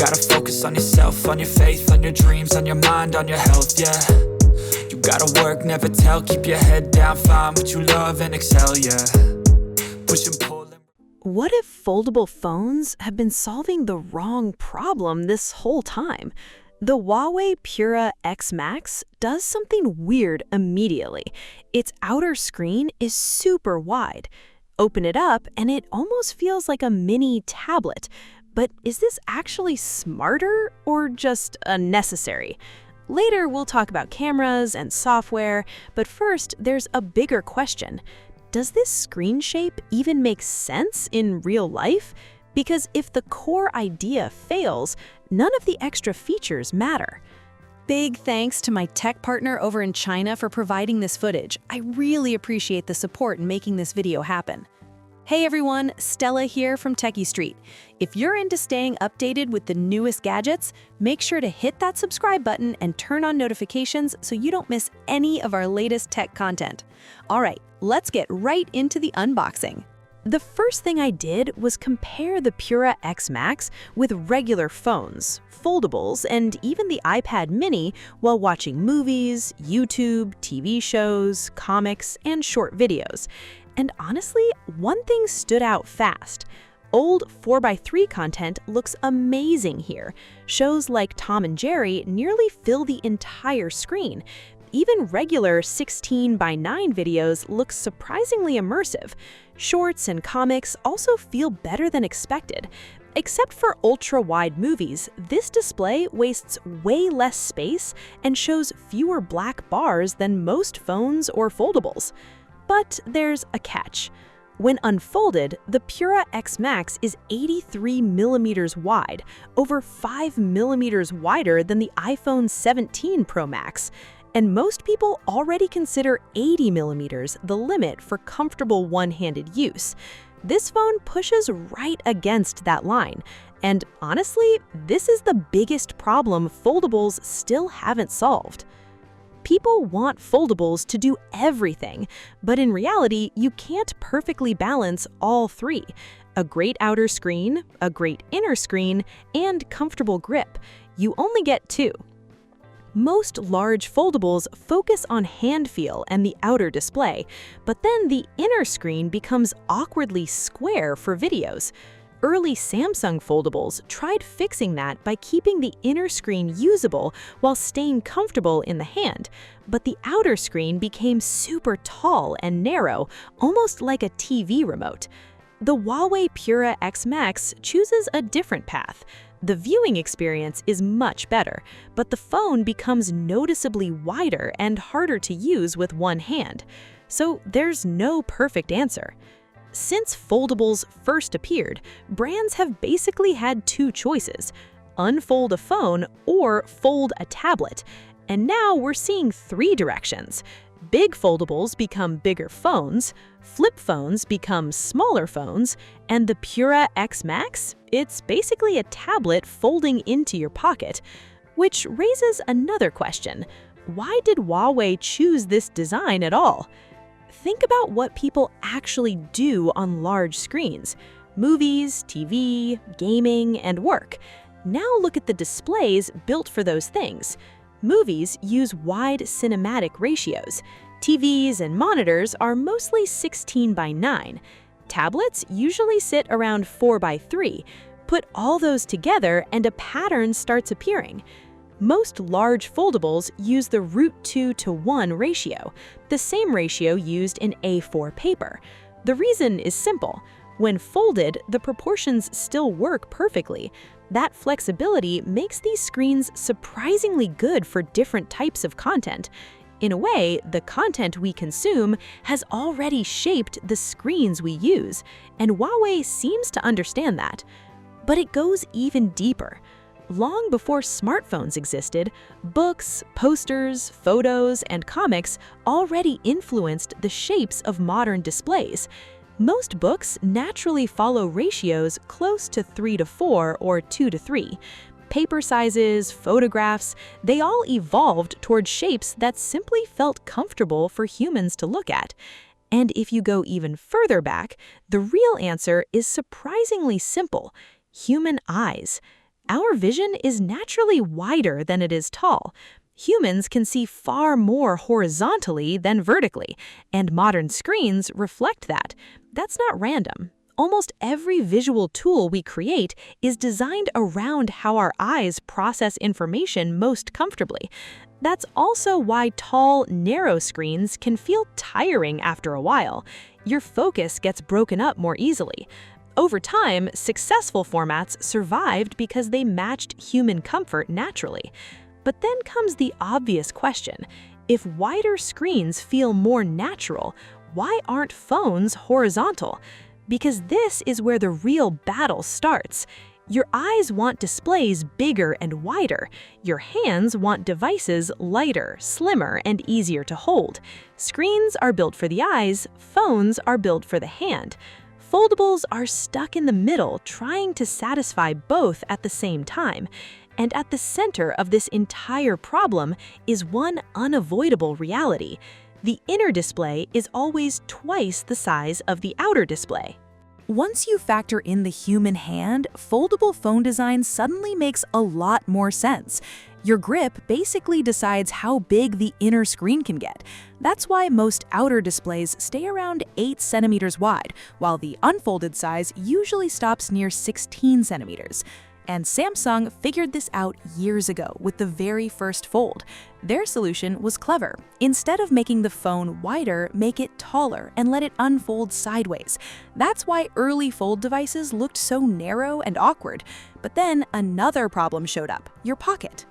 gotta focus on yourself, on your faith, on your dreams, on your mind, on your health, yeah. You gotta work, never tell, keep your head down, find what you love and excel, yeah. Push and pull. What if foldable phones have been solving the wrong problem this whole time? The Huawei Pura X Max does something weird immediately. Its outer screen is super wide. Open it up and it almost feels like a mini tablet. But is this actually smarter or just unnecessary? Later, we'll talk about cameras and software, but first, there's a bigger question. Does this screen shape even make sense in real life? Because if the core idea fails, none of the extra features matter. Big thanks to my tech partner over in China for providing this footage. I really appreciate the support in making this video happen. Hey everyone, Stella here from techiestreet. If you're into staying updated with the newest gadgets, make sure to hit that subscribe button and turn on notifications so you don't miss any of our latest tech content. All right, let's get right into the unboxing. The first thing I did was compare the Pura X Max with regular phones, foldables, and even the iPad mini while watching movies, YouTube, TV shows, comics, and short videos. And honestly, one thing stood out fast. Old 4:3 content looks amazing here. Shows like Tom and Jerry nearly fill the entire screen. Even regular 16:9 videos look surprisingly immersive. Shorts and comics also feel better than expected. Except for ultra-wide movies, this display wastes way less space and shows fewer black bars than most phones or foldables. But there's a catch. When unfolded, the Pura X Max is 83 millimeters wide, over 5 millimeters wider than the iPhone 17 Pro Max. And most people already consider 80 millimeters the limit for comfortable one-handed use. This phone pushes right against that line. And honestly, this is the biggest problem foldables still haven't solved. People want foldables to do everything, but in reality, you can't perfectly balance all three. A great outer screen, a great inner screen, and comfortable grip. You only get two. Most large foldables focus on hand feel and the outer display, but then the inner screen becomes awkwardly square for videos. Early Samsung foldables tried fixing that by keeping the inner screen usable while staying comfortable in the hand, but the outer screen became super tall and narrow, almost like a TV remote. The Huawei Pura X Max chooses a different path. The viewing experience is much better, but the phone becomes noticeably wider and harder to use with one hand. So there's no perfect answer. Since foldables first appeared, brands have basically had two choices: unfold a phone or fold a tablet. And now we're seeing three directions. Big foldables become bigger phones, flip phones become smaller phones, and the Pura X Max, it's basically a tablet folding into your pocket. Which raises another question. Why did Huawei choose this design at all? Think about what people actually do on large screens: movies, TV, gaming, and work. Now look at the displays built for those things. Movies use wide cinematic ratios. TVs and monitors are mostly 16:9. Tablets usually sit around 4:3. Put all those together and a pattern starts appearing. Most large foldables use the √2:1 ratio, the same ratio used in A4 paper. The reason is simple. When folded, the proportions still work perfectly. That flexibility makes these screens surprisingly good for different types of content. In a way, the content we consume has already shaped the screens we use, and Huawei seems to understand that. But it goes even deeper. Long before smartphones existed, books, posters, photos, and comics already influenced the shapes of modern displays. Most books naturally follow ratios close to 3:4 or 2:3. Paper sizes, photographs, they all evolved toward shapes that simply felt comfortable for humans to look at. And if you go even further back, the real answer is surprisingly simple: human eyes. Our vision is naturally wider than it is tall. Humans can see far more horizontally than vertically, and modern screens reflect that. That's not random. Almost every visual tool we create is designed around how our eyes process information most comfortably. That's also why tall, narrow screens can feel tiring after a while. Your focus gets broken up more easily. Over time, successful formats survived because they matched human comfort naturally. But then comes the obvious question. If wider screens feel more natural, why aren't phones horizontal? Because this is where the real battle starts. Your eyes want displays bigger and wider. Your hands want devices lighter, slimmer, and easier to hold. Screens are built for the eyes, phones are built for the hand. Foldables are stuck in the middle, trying to satisfy both at the same time. And at the center of this entire problem is one unavoidable reality. The inner display is always twice the size of the outer display. Once you factor in the human hand, foldable phone design suddenly makes a lot more sense. Your grip basically decides how big the inner screen can get. That's why most outer displays stay around 8 centimeters wide, while the unfolded size usually stops near 16 centimeters. And Samsung figured this out years ago with the very first Fold. Their solution was clever. Instead of making the phone wider, make it taller and let it unfold sideways. That's why early Fold devices looked so narrow and awkward. But then another problem showed up: your pocket.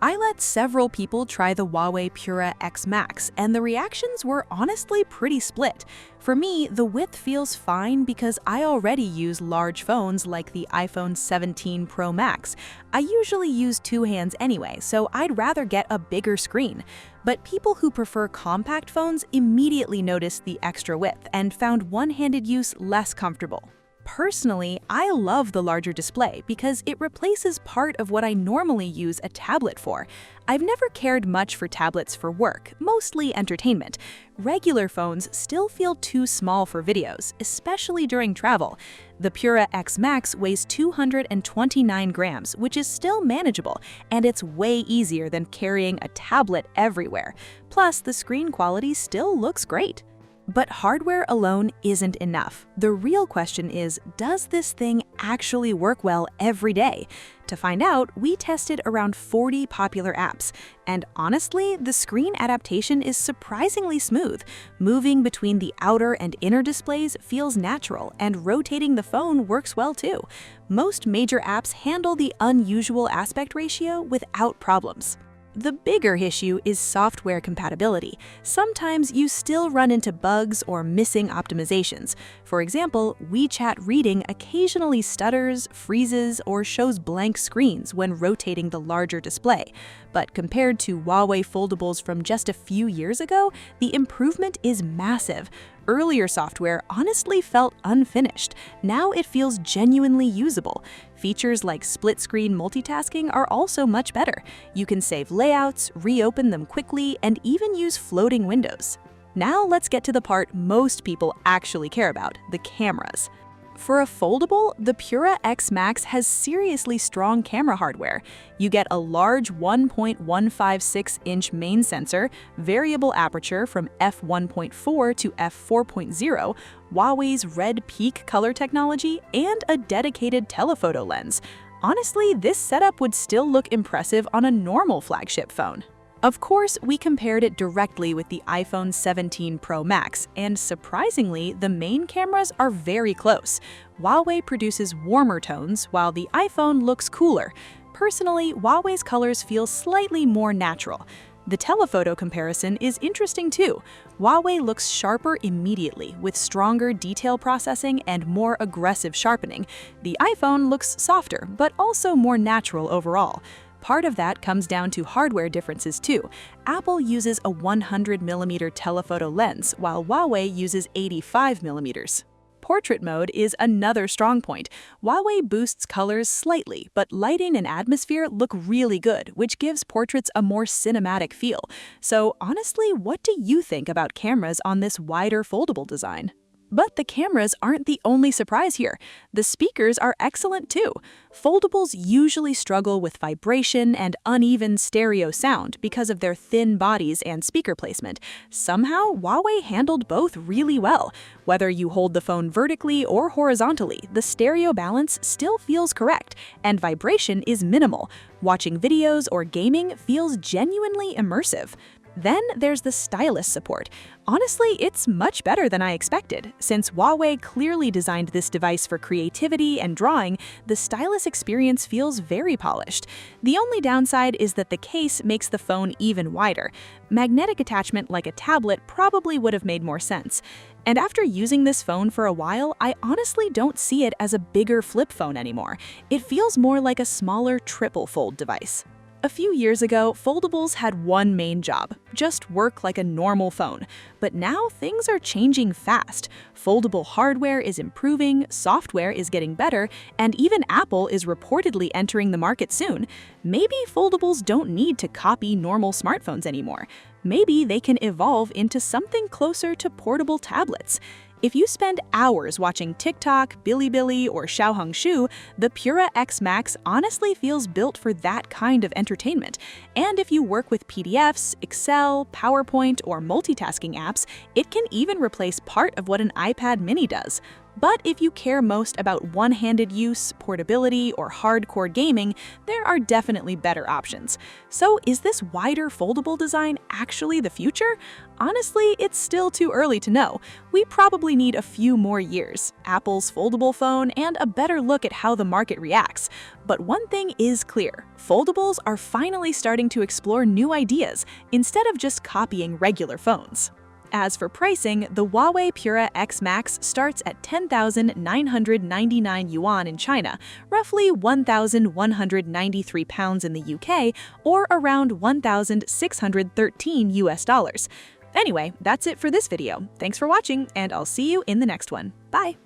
I let several people try the Huawei Pura X Max, and the reactions were honestly pretty split. For me, the width feels fine because I already use large phones like the iPhone 17 Pro Max. I usually use two hands anyway, so I'd rather get a bigger screen. But people who prefer compact phones immediately noticed the extra width and found one-handed use less comfortable. Personally, I love the larger display because it replaces part of what I normally use a tablet for. I've never cared much for tablets for work, mostly entertainment. Regular phones still feel too small for videos, especially during travel. The Pura X Max weighs 229 grams, which is still manageable, and it's way easier than carrying a tablet everywhere. Plus, the screen quality still looks great. But hardware alone isn't enough. The real question is, does this thing actually work well every day? To find out, we tested around 40 popular apps. And honestly, the screen adaptation is surprisingly smooth. Moving between the outer and inner displays feels natural, and rotating the phone works well too. Most major apps handle the unusual aspect ratio without problems. The bigger issue is software compatibility. Sometimes you still run into bugs or missing optimizations. For example, WeChat Reading occasionally stutters, freezes, or shows blank screens when rotating the larger display. But compared to Huawei Foldables from just a few years ago, the improvement is massive. Earlier software honestly felt unfinished. Now it feels genuinely usable. Features like split-screen multitasking are also much better. You can save layouts, reopen them quickly, and even use floating windows. Now let's get to the part most people actually care about: the cameras. For a foldable, the Pura X Max has seriously strong camera hardware. You get a large 1.156-inch main sensor, variable aperture from f1.4 to f4.0, Huawei's Red Peak color technology, and a dedicated telephoto lens. Honestly, this setup would still look impressive on a normal flagship phone. Of course, we compared it directly with the iPhone 17 Pro Max, and surprisingly, the main cameras are very close. Huawei produces warmer tones, while the iPhone looks cooler. Personally, Huawei's colors feel slightly more natural. The telephoto comparison is interesting too. Huawei looks sharper immediately, with stronger detail processing and more aggressive sharpening. The iPhone looks softer, but also more natural overall. Part of that comes down to hardware differences too. Apple uses a 100mm telephoto lens, while Huawei uses 85mm. Portrait mode is another strong point. Huawei boosts colors slightly, but lighting and atmosphere look really good, which gives portraits a more cinematic feel. So honestly, what do you think about cameras on this wider foldable design? But the cameras aren't the only surprise here. The speakers are excellent too. Foldables usually struggle with vibration and uneven stereo sound because of their thin bodies and speaker placement. Somehow, Huawei handled both really well. Whether you hold the phone vertically or horizontally, the stereo balance still feels correct, and vibration is minimal. Watching videos or gaming feels genuinely immersive. Then there's the stylus support. Honestly, it's much better than I expected. Since Huawei clearly designed this device for creativity and drawing, the stylus experience feels very polished. The only downside is that the case makes the phone even wider. Magnetic attachment like a tablet probably would have made more sense. And after using this phone for a while, I honestly don't see it as a bigger flip phone anymore. It feels more like a smaller triple fold device. A few years ago, Foldables had one main job, just work like a normal phone. But now things are changing fast. Foldable hardware is improving, software is getting better, and even Apple is reportedly entering the market soon. Maybe Foldables don't need to copy normal smartphones anymore. Maybe they can evolve into something closer to portable tablets. If you spend hours watching TikTok, Bilibili, or Xiaohongshu, the Pura X Max honestly feels built for that kind of entertainment. And if you work with PDFs, Excel, PowerPoint, or multitasking apps, it can even replace part of what an iPad mini does. But if you care most about one-handed use, portability, or hardcore gaming, there are definitely better options. So is this wider foldable design actually the future? Honestly, it's still too early to know. We probably need a few more years, Apple's foldable phone, and a better look at how the market reacts. But one thing is clear, foldables are finally starting to explore new ideas instead of just copying regular phones. As for pricing, the Huawei Pura X Max starts at 10,999 yuan in China, roughly 1,193 pounds in the UK, or around 1,613 US dollars. Anyway, that's it for this video. Thanks for watching, and I'll see you in the next one. Bye!